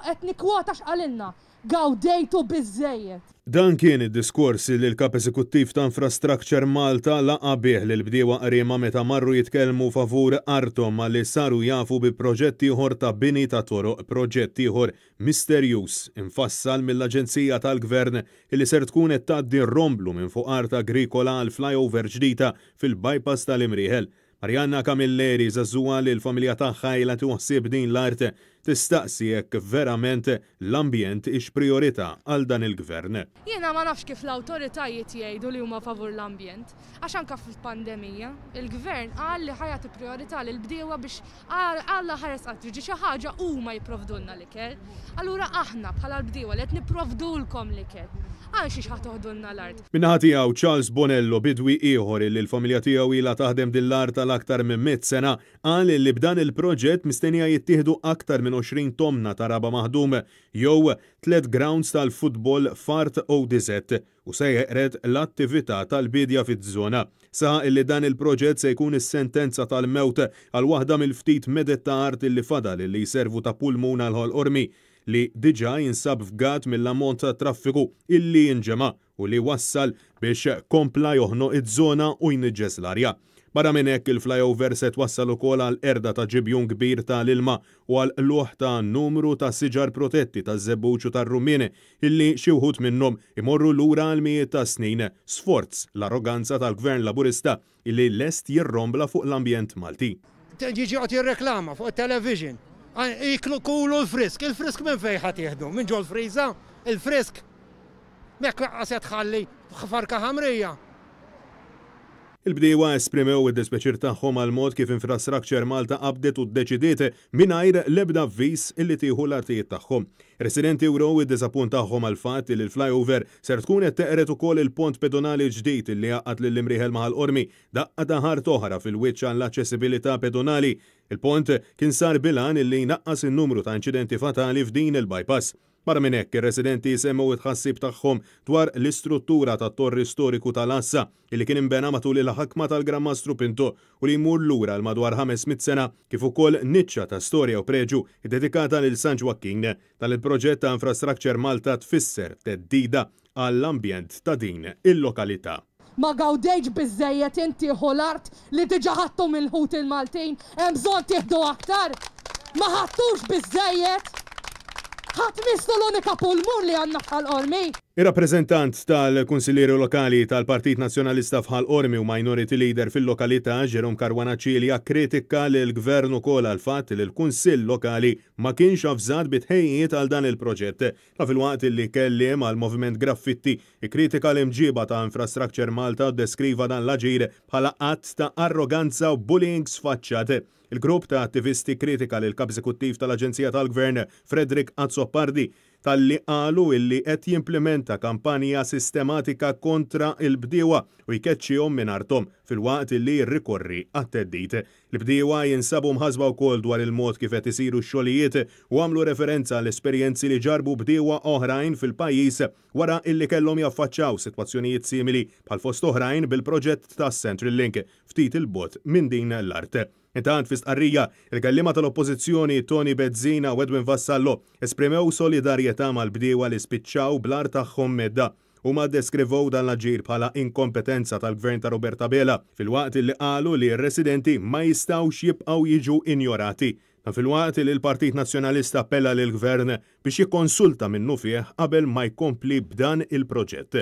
qed nikkwota x'qalilna. Gawdejtu biżejjed. Dan kien id-diskors li l-Kap Eżekuttiv ta' Infrastructure Malta laqa bih lil bdiewa qriema meta marru jitkellmu favur artom li saru jafu bi proġett ieħor ta' bini ta' toroq, proġett ieħor misterjuż infassal mill-Aġenzija tal-Gvern li ser tkun qed tgħaddi romblu minn fuq art agrikola għal flyover ġdida fil-bypass tal-Imrieħel. Marjanna Kamilleri żagħżugħa li l-familja tagħha ilha tuħsib din l-art tistaqsi jekk verament l-ambjent ix priorità għal dan il-gvern. Jiena ma nafx kif l-awtoritajiet jgħidu li huma favur l-ambjent, għax anke fil-pandemija il-gvern qal li ħajati priorità lil bdiewa biex Alla ħares qatt jiġi xi ħaġa huma jipprovdulna l-ikel. Allura aħna bħala l-bdiewa li qed nipprovdulkom l-ikel. Għal xiex ħatoħdulna l-art. Minnaħa tiegħu Charles Bonello bidwi ieħor li l-familja tiegħu ilha taħdem din l-art tal-aktar minn 100 sena qal li b'dan il-proġett mistennija jittieħdu aktar minn 20 tomna ta' raba maħdum jew 3 grounds tal-futbol fart ODZ u se jeqred l-attività tal-bidja fiż-żona. Saħaq illi dan il-proġett se jkun is-sentenza tal-mewt għal waħda mill-ftit medet ta' art illi fadal illi jservu ta' pulmuna l-ħolqormi li diġà jinsab f'gat mill-ammont ta' traffiku illi jinġema' u li wassal biex kompla joħnoq iż-żona u jniġġes l-arja. Barra minn hekk il-flyover se twassal ukoll għal erda ta' ġibjun kbir tal-ilma u għal luħ ta' numru ta' siġar protetti ta' żebbuċ u tar-rummieni illi xi wħud minnhom imorru lura għal mijiet ta' snin. Sforz l-arroganza tal-Gvern Laburista illi lest jirrombla fuq l-ambjent Malti. Ġiġi qed jirreklama fuq it-television. Iklu kulu l-frisk. Il-frisk minn fejn ħadd jieħdu? Minn ġol friża? Il-frisk? Mekk se tħalli farka ħamrija. Il-bdiewa esprimew id-dispeċir tagħhom għal mod kif Infrastructure Malta qabdet u ddeċidiet mingħajr l-ebda avviż illi tieħu l-artijiet tagħhom. Residenti wrew id-disappunt tagħhom għal fatt li l-flyover ser tkun qed teqret ukoll il-pont pedonali ġdid illi jaqgħad lill-Imrieħel ma' ħolqormi daqqa ta' ħart oħra fil-wiċċ għall-aċċessibilità pedonali. Il-pont kien sar bilan illi jnaqqas in-numru ta' inċidenti fatali f'din il-bypass. Barra minn hekk ir-residenti semmew it-tħassib tagħhom dwar l-istruttura tat-torri storiku tal-Assa li kien inbena matul il-ħakma tal-Grammastru Pinto u li jmur lura l madwar 500 sena kif ukoll niċċa ta' storja u preġu dedikata lil San Joaquin tal-proġett ta' Infrastructure Malta tfisser teddida għall-ambjent ta' din il-lokalità. Ma gawdejġ biżejjed inti ħolart li diġà ħadtu mill-ħut il-Maltin, hemm bżonn tieħdu aktar. Ma ħadtux biżejjed. Ħadd mislu l-unika pulmun li għandna f'ħalqormi. Ir-rappreżentant tal-Kunsillieri Lokali tal-Partit Nazzjonalista f'ħalqormi u Minority Leader fil-lokalità Jerome Karwanaċili kritika lill-Gvern ukoll għal fatt li l-Kunsill Lokali ma kienx avżat bitħejjiet għal dan il-proġett. Ta' filwaqt li kelliem għal Moviment Graffiti ikkritika l-imġiba ta' Infrastructure Malta u deskriva dan l-aġir bħala qatt ta' arroganza u bullying sfaċċat. Il-grupp ta' attivisti kritika lil kap eżekuttiv tal-Aġenzija tal-Gvern Frederick Azzopardi talli qalu illi qed jimplementa kampanja sistematika kontra il-bdiewa u jkeċċihom minn artom filwaqt illi jirrikorri għat-teddit. Il-bdiewa jinsabu mħasba wkoll dwar il-mod kif qed isiru x-xogħlijiet u għamlu referenza għall esperjenzi li ġarbu bdiewa oħrajn fil-pajjiż wara illi kellhom jaffaċċaw sitwazzjonijiet simili bħal fost oħrajn bil-proġett ta' Central Link ftit il-bot minn din l-art. Intant fi stqarrija il-kellima tal-Oppożizzjoni Tony Bezzina u Edwin Vassallo esprimew solidarjetà mal-bdiewa li spiċċaw bl-art tagħhom medda u ma deskrivow dan l-aġir bħala inkompetenza tal-Gvern ta' Roberta Bela fil-waqt li qalu li r-residenti ma jistgħux jibqgħu jiġu injorati. Fil-waqt li l-Partit Nazzjonalista appella lill-Gvern biex jikkonsulta minnu fih qabel ma jkompli b'dan il-proġett.